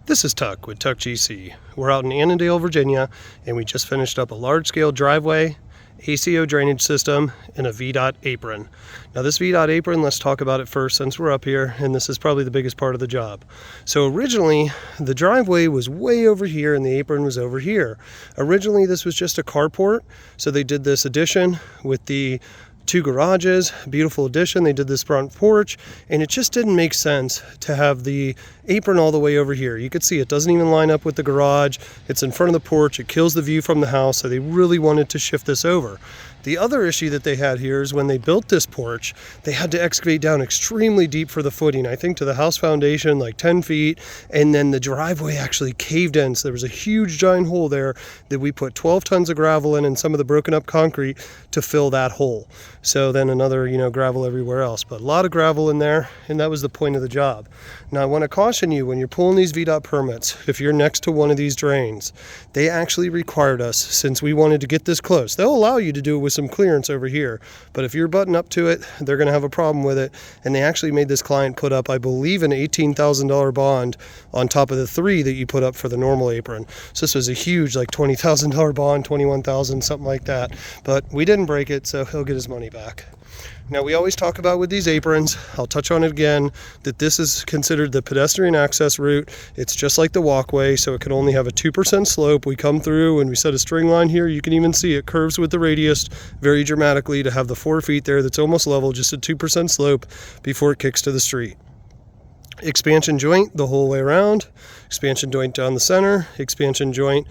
This is Tuck with Tuck GC. We're out in Annandale, Virginia, and we just finished up a large-scale driveway, ACO drainage system, and a VDOT apron. Now this VDOT apron, let's talk about it first since we're up here, and this is probably the biggest part of the job. So originally, the driveway was way over here and the apron was over here. Originally, this was just a carport, so they did this addition with the two garages, beautiful addition. They did this front porch, and it just didn't make sense to have the apron all the way over here. You could see it doesn't even line up with the garage. It's in front of the porch. It kills the view from the house, so they really wanted to shift this over. The other issue that they had here is when they built this porch, they had to excavate down extremely deep for the footing, I think to the house foundation, like 10 feet, and then the driveway actually caved in. So there was a huge giant hole there that we put 12 tons of gravel in and some of the broken up concrete to fill that hole. So then another, gravel everywhere else, but a lot of gravel in there, and that was the point of the job. Now I want to caution you, when you're pulling these VDOT permits, if you're next to one of these drains, they actually required us, since we wanted to get this close, they'll allow you to do it with some clearance over here, but if you're butting up to it, they're going to have a problem with it. And they actually made this client put up, I believe, an $18,000 bond on top of the $3,000 that you put up for the normal apron. So this was a huge, like $20,000 bond, $21,000, something like that. But we didn't break it, so he'll get his money back. Now we always talk about with these aprons, I'll touch on it again, that this is considered the pedestrian access route. It's just like the walkway, so it can only have a 2% slope. We come through and we set a string line here. You can even see it curves with the radius very dramatically to have the 4 feet there that's almost level, just a 2% slope before it kicks to the street. Expansion joint the whole way around, expansion joint down the center, expansion joint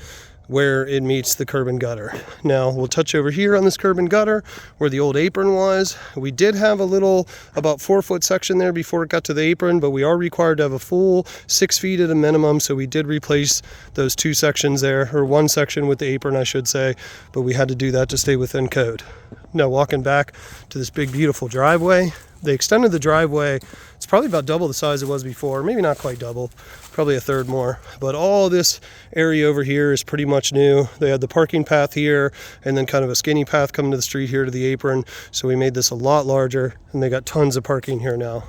where it meets the curb and gutter. Now we'll touch over here on this curb and gutter where the old apron was. We did have a little about 4-foot section there before it got to the apron, but we are required to have a full 6 feet at a minimum, so we did replace those two sections there, or one section with the apron I should say, but we had to do that to stay within code. Now walking back to this big beautiful driveway, they extended the driveway. It's probably about double the size it was before, maybe not quite double, probably a third more. But all this area over here is pretty much new. They had the parking path here and then kind of a skinny path coming to the street here to the apron. So we made this a lot larger, and they got tons of parking here now.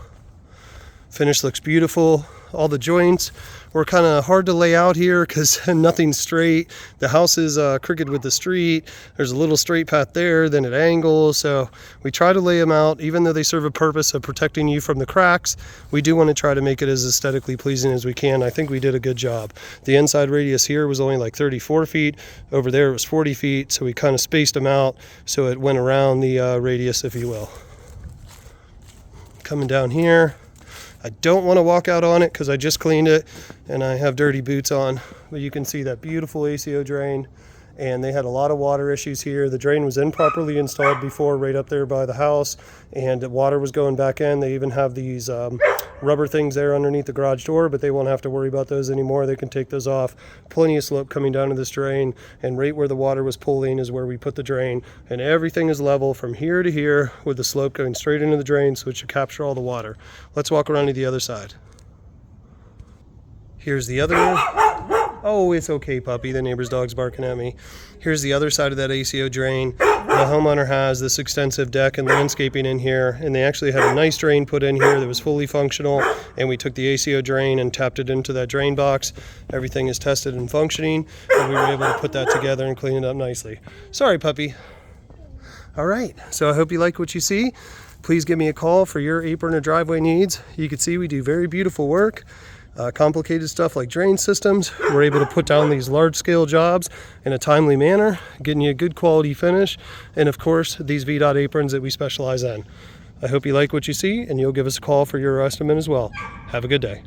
Finish looks beautiful. All the joints were kind of hard to lay out here because nothing's straight. The house is crooked with the street. There's a little straight path there, then it angles. So we try to lay them out, even though they serve a purpose of protecting you from the cracks. We do want to try to make it as aesthetically pleasing as we can. I think we did a good job. The inside radius here was only like 34 feet. Over there it was 40 feet. So we kind of spaced them out so it went around the radius, if you will. Coming down here. I don't want to walk out on it because I just cleaned it and I have dirty boots on, but you can see that beautiful ACO drain, and they had a lot of water issues here. The drain was improperly installed before, right up there by the house, and the water was going back in. They even have these rubber things there underneath the garage door, but they won't have to worry about those anymore. They can take those off. Plenty of slope coming down to this drain, and right where the water was pooling is where we put the drain, and everything is level from here to here with the slope going straight into the drain, so it should capture all the water. Let's walk around to the other side. Here's the other one. Oh, it's okay, puppy. The neighbor's dog's barking at me. Here's the other side of that ACO drain. The homeowner has this extensive deck and landscaping in here, and they actually had a nice drain put in here that was fully functional, and we took the ACO drain and tapped it into that drain box. Everything is tested and functioning, and we were able to put that together and clean it up nicely. Sorry, puppy. All right, so I hope you like what you see. Please give me a call for your apron or driveway needs. You can see we do very beautiful work. Complicated stuff like drain systems. We're able to put down these large-scale jobs in a timely manner, getting you a good quality finish, and of course these VDOT aprons that we specialize in. I hope you like what you see, and you'll give us a call for your estimate as well. Have a good day.